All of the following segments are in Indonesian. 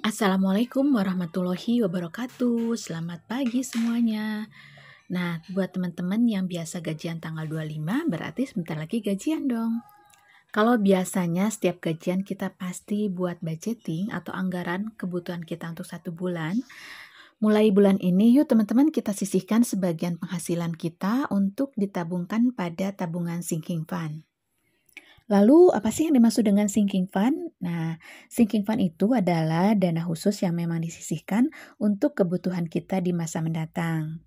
Assalamualaikum warahmatullahi wabarakatuh. Selamat pagi semuanya. Nah, buat teman-teman yang biasa gajian tanggal 25, berarti sebentar lagi gajian dong. Kalau biasanya setiap gajian kita pasti buat budgeting atau anggaran kebutuhan kita untuk 1 bulan. Mulai bulan ini yuk teman-teman kita sisihkan sebagian penghasilan kita untuk ditabungkan pada tabungan sinking fund. Lalu, apa sih yang dimaksud dengan sinking fund? Nah, sinking fund itu adalah dana khusus yang memang disisihkan untuk kebutuhan kita di masa mendatang.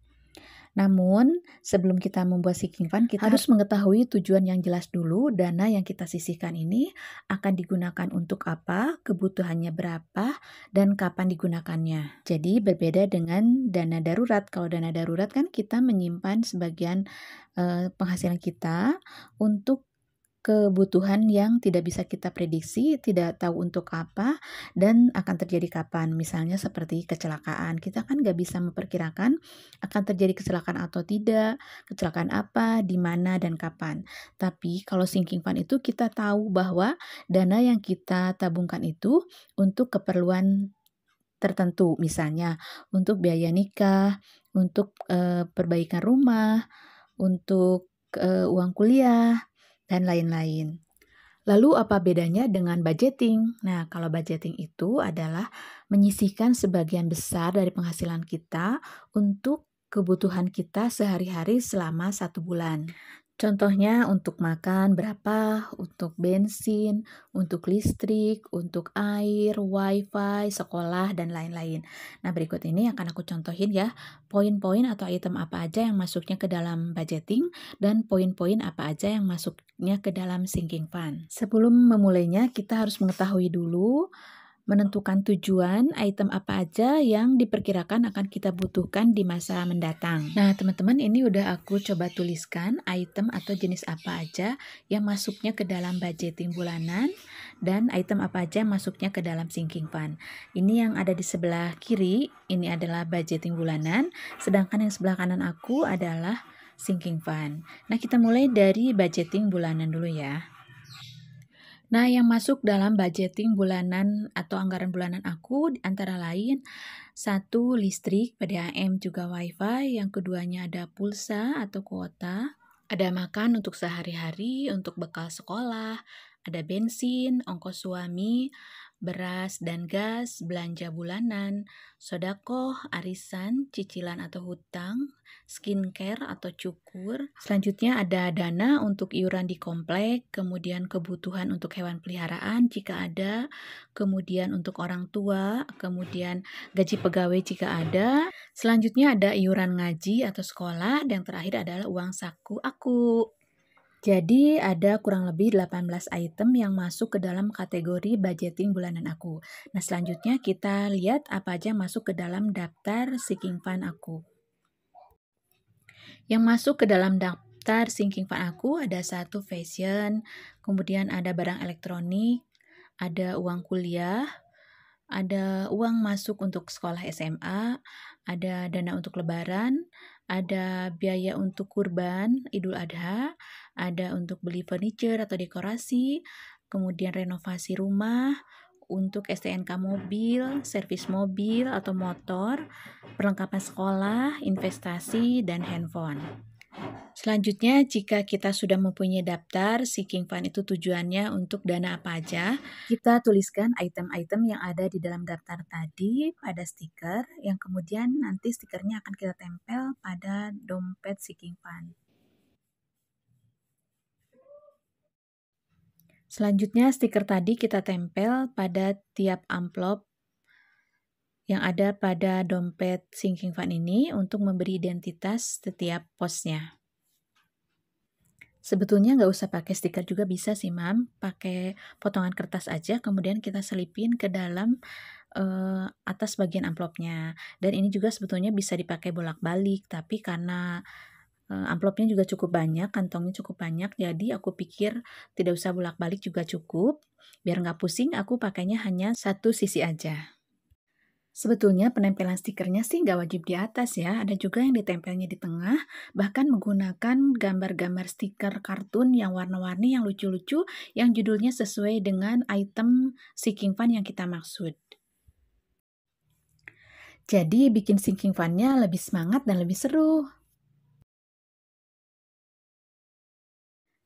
Namun, sebelum kita membuat sinking fund, kita harus mengetahui tujuan yang jelas dulu. Dana yang kita sisihkan ini akan digunakan untuk apa, kebutuhannya berapa, dan kapan digunakannya. Jadi, berbeda dengan dana darurat. Kalau dana darurat kan kita menyimpan sebagian penghasilan kita untuk kebutuhan yang tidak bisa kita prediksi, tidak tahu untuk apa, dan akan terjadi kapan. Misalnya seperti kecelakaan. Kita kan nggak bisa memperkirakan akan terjadi kecelakaan atau tidak, kecelakaan apa, di mana, dan kapan. Tapi kalau sinking fund itu kita tahu bahwa dana yang kita tabungkan itu untuk keperluan tertentu. Misalnya untuk biaya nikah, untuk perbaikan rumah, untuk uang kuliah, dan lain-lain. Lalu apa bedanya dengan budgeting? Nah, kalau budgeting itu adalah menyisihkan sebagian besar dari penghasilan kita untuk kebutuhan kita sehari-hari selama 1 bulan. Contohnya untuk makan berapa, untuk bensin, untuk listrik, untuk air, wifi, sekolah, dan lain-lain. Nah, berikut ini akan aku contohin ya, poin-poin atau item apa aja yang masuknya ke dalam budgeting, dan poin-poin apa aja yang masuknya ke dalam sinking fund. Sebelum memulainya, kita harus mengetahui dulu menentukan tujuan item apa aja yang diperkirakan akan kita butuhkan di masa mendatang. Nah, teman-teman, ini udah aku coba tuliskan item atau jenis apa aja yang masuknya ke dalam budgeting bulanan dan item apa aja yang masuknya ke dalam sinking fund. Ini yang ada di sebelah kiri, ini adalah budgeting bulanan, sedangkan yang sebelah kanan aku adalah sinking fund. Nah, kita mulai dari budgeting bulanan dulu ya. Nah, yang masuk dalam budgeting bulanan atau anggaran bulanan aku antara lain 1. Listrik, PDAM juga WiFi, yang keduanya ada pulsa atau kuota, ada makan untuk sehari-hari, untuk bekal sekolah, ada bensin, ongkos suami, beras dan gas, belanja bulanan, sodakoh, arisan, cicilan atau hutang, skincare atau cukur. Selanjutnya ada dana untuk iuran di komplek, kemudian kebutuhan untuk hewan peliharaan jika ada, kemudian untuk orang tua, kemudian gaji pegawai jika ada. Selanjutnya ada iuran ngaji atau sekolah, dan yang terakhir adalah uang saku aku. Jadi ada kurang lebih 18 item yang masuk ke dalam kategori budgeting bulanan aku. Nah, selanjutnya kita lihat apa aja yang masuk ke dalam daftar sinking fund aku. Yang masuk ke dalam daftar sinking fund aku ada 1 fashion, kemudian ada barang elektronik, ada uang kuliah, ada uang masuk untuk sekolah SMA, ada dana untuk lebaran, ada biaya untuk kurban Idul Adha, ada untuk beli furniture atau dekorasi, kemudian renovasi rumah, untuk STNK mobil, servis mobil atau motor, perlengkapan sekolah, investasi, dan handphone. Selanjutnya, jika kita sudah mempunyai daftar sinking fund itu tujuannya untuk dana apa aja, kita tuliskan item-item yang ada di dalam daftar tadi pada stiker, yang kemudian nanti stikernya akan kita tempel pada dompet sinking fund. Selanjutnya, stiker tadi kita tempel pada tiap amplop yang ada pada dompet sinking fund ini untuk memberi identitas setiap posnya. Sebetulnya nggak usah pakai stiker juga bisa sih, Mam. Pakai potongan kertas aja, kemudian kita selipin ke dalam atas bagian amplopnya. Dan ini juga sebetulnya bisa dipakai bolak-balik, tapi karena amplopnya juga cukup banyak, kantongnya cukup banyak, jadi aku pikir tidak usah bolak-balik juga cukup. Biar nggak pusing, aku pakainya hanya satu sisi aja. Sebetulnya penempelan stikernya sih nggak wajib di atas ya, ada juga yang ditempelnya di tengah, bahkan menggunakan gambar-gambar stiker kartun yang warna-warni yang lucu-lucu, yang judulnya sesuai dengan item sinking fund yang kita maksud. Jadi bikin sinking fund-nya lebih semangat dan lebih seru.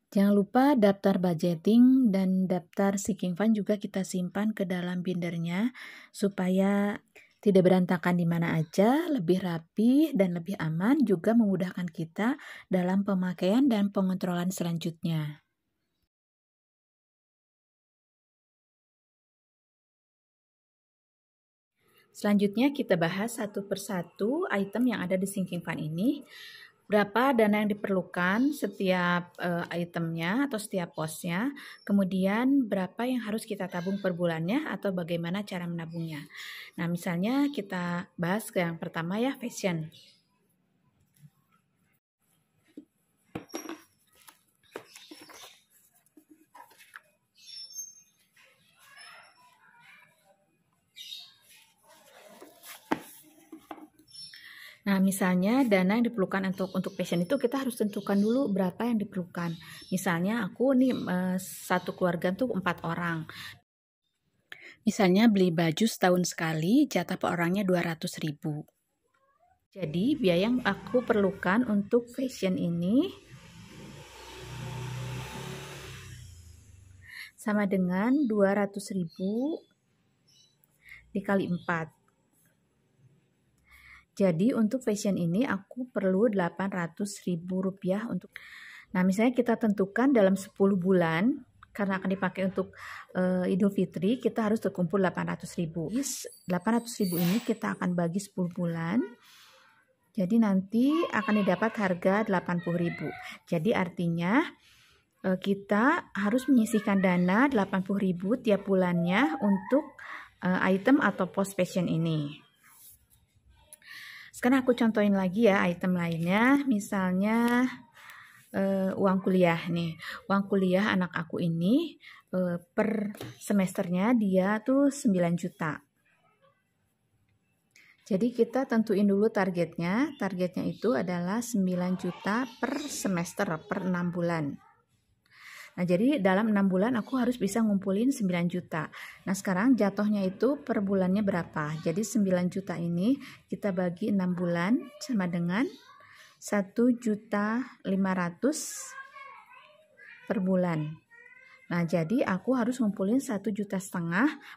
Jangan lupa daftar budgeting dan daftar sinking fund juga kita simpan ke dalam bindernya supaya tidak berantakan di mana aja, lebih rapi dan lebih aman, juga memudahkan kita dalam pemakaian dan pengontrolan selanjutnya. Selanjutnya kita bahas satu persatu item yang ada di sinking fund ini. Berapa dana yang diperlukan setiap itemnya atau setiap posnya, kemudian berapa yang harus kita tabung per bulannya atau bagaimana cara menabungnya. Nah, misalnya kita bahas ke yang pertama ya, fashion. Nah, misalnya dana yang diperlukan untuk fashion itu kita harus tentukan dulu berapa yang diperlukan. Misalnya aku nih satu keluarga tuh 4 orang. Misalnya beli baju setahun sekali, jatah per orangnya 200.000. Jadi biaya yang aku perlukan untuk fashion ini sama dengan 200.000 dikali 4. Jadi untuk fashion ini aku perlu 800.000 rupiah untuk. Nah, misalnya kita tentukan dalam 10 bulan, karena akan dipakai untuk Idul Fitri, kita harus terkumpul 800.000. 800.000 ini kita akan bagi 10 bulan. Jadi nanti akan didapat harga 80.000. Jadi artinya kita harus menyisihkan dana 80.000 tiap bulannya untuk item atau pos fashion ini. Sekarang aku contohin lagi ya item lainnya, misalnya uang kuliah nih. Uang kuliah anak aku ini per semesternya dia tuh 9 juta. Jadi kita tentuin dulu targetnya. Targetnya itu adalah 9 juta per semester, per 6 bulan. Nah, jadi dalam 6 bulan aku harus bisa ngumpulin 9 juta. Nah, sekarang jatuhnya itu per bulannya berapa? Jadi 9 juta ini kita bagi 6 bulan sama dengan 1.500.000 per bulan. Nah, jadi aku harus ngumpulin 1,5 juta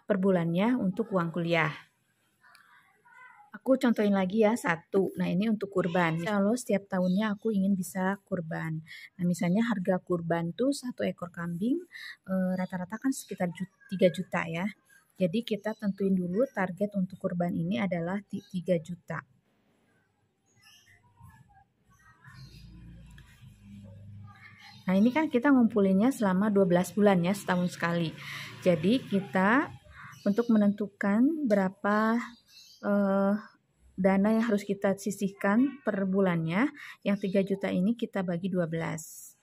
per bulannya untuk uang kuliah. Aku contohin lagi ya, 1. Nah, ini untuk kurban. Kalau setiap tahunnya aku ingin bisa kurban. Nah, misalnya harga kurban tuh 1 ekor kambing rata-rata kan sekitar 3 juta ya. Jadi kita tentuin dulu target untuk kurban ini adalah 3 juta. Nah, ini kan kita ngumpulinnya selama 12 bulan ya, setahun sekali. Jadi kita untuk menentukan berapa dana yang harus kita sisihkan per bulannya, yang 3 juta ini kita bagi 12.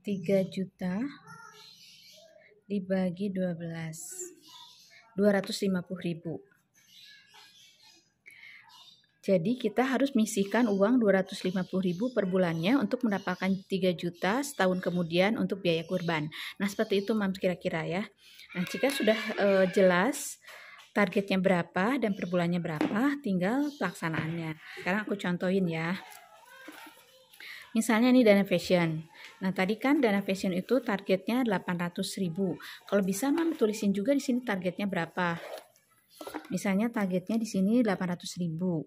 3 juta dibagi 12, 250.000. Jadi kita harus menyisihkan uang 250.000 per bulannya untuk mendapatkan 3 juta setahun kemudian untuk biaya kurban. Nah, seperti itu Mams kira-kira ya. Nah, jika sudah jelas targetnya berapa dan per bulannya berapa, tinggal pelaksanaannya. Sekarang aku contohin ya. Misalnya nih dana fashion. Nah, tadi kan dana fashion itu targetnya 800.000. Kalau bisa Mam tulisin juga di sini targetnya berapa. Misalnya targetnya di sini 800.000.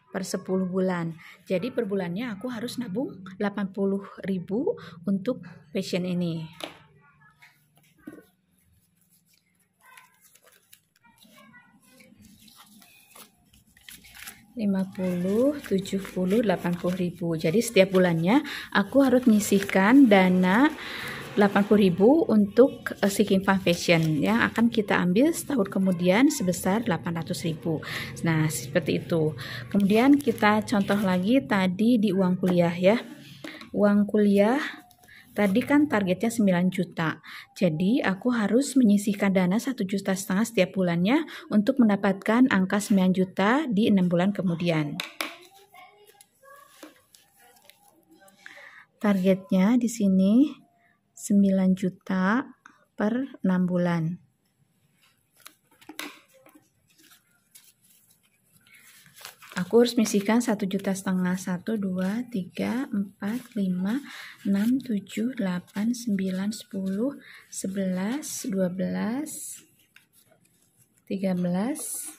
Per 10 bulan. Jadi per bulannya aku harus nabung 80.000 untuk fashion ini. Rp50.000, Rp70.000, Rp80.000. Jadi setiap bulannya aku harus menyisihkan dana 80.000 untuk sinking fund fashion yang akan kita ambil setahun kemudian sebesar 800.000. Nah, seperti itu. Kemudian kita contoh lagi tadi di uang kuliah ya. Uang kuliah tadi kan targetnya 9 juta. Jadi aku harus menyisihkan dana 1,5 juta setiap bulannya untuk mendapatkan angka 9 juta di 6 bulan kemudian. Targetnya di sini 9 juta per 6 bulan. Aku harus menyisihkan 1,5 juta. 1, 2, 3, 4, 5, 6, 7, 8, 9, 10, 11, 12, 13,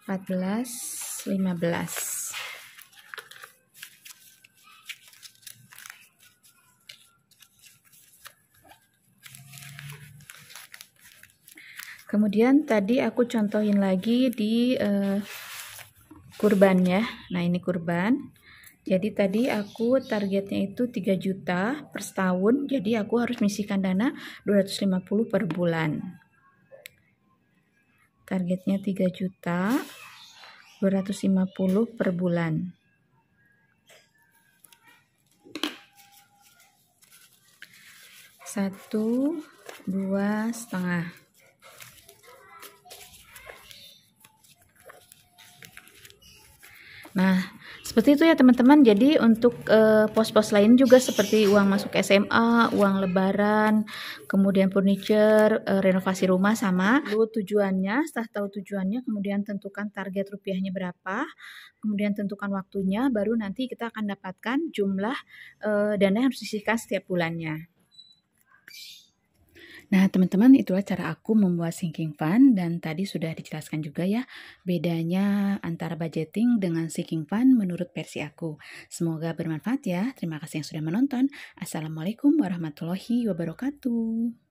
14, 15. Kemudian tadi aku contohin lagi di kurban ya. Nah, ini kurban. Jadi tadi aku targetnya itu 3 juta per setahun. Jadi aku harus menyisihkan dana 250 per bulan. Targetnya 3 juta 250 per bulan. Satu, 2,5. Nah, seperti itu ya teman-teman. Jadi untuk pos-pos lain juga seperti uang masuk SMA, uang lebaran, kemudian furniture, renovasi rumah sama. Lalu tujuannya, setelah tahu tujuannya, kemudian tentukan target rupiahnya berapa, kemudian tentukan waktunya, baru nanti kita akan dapatkan jumlah dana yang harus disisihkan setiap bulannya. Nah, teman-teman, itulah cara aku membuat sinking fund, dan tadi sudah dijelaskan juga ya bedanya antara budgeting dengan sinking fund menurut versi aku. Semoga bermanfaat ya. Terima kasih yang sudah menonton. Assalamualaikum warahmatullahi wabarakatuh.